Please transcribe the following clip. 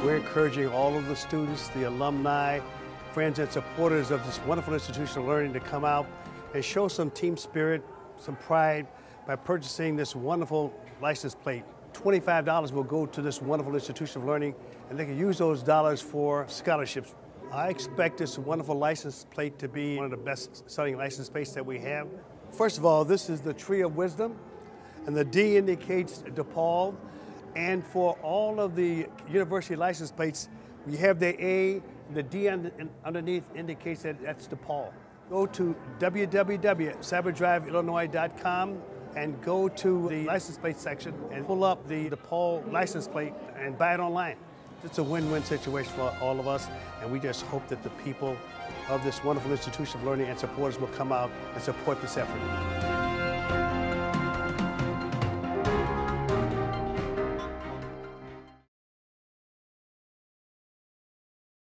We're encouraging all of the students, the alumni, friends and supporters of this wonderful institution of learning to come out and show some team spirit, some pride by purchasing this wonderful license plate. $25 will go to this wonderful institution of learning, and they can use those dollars for scholarships. I expect this wonderful license plate to be one of the best selling license plates that we have. First of all, this is the Tree of Wisdom, and the D indicates DePaul. And for all of the university license plates, we have the A, the D underneath indicates that that's DePaul. Go to www.cyberdriveillinois.com and go to the license plate section and pull up the DePaul license plate and buy it online. It's a win-win situation for all of us, and we just hope that the people of this wonderful institution of learning and supporters will come out and support this effort.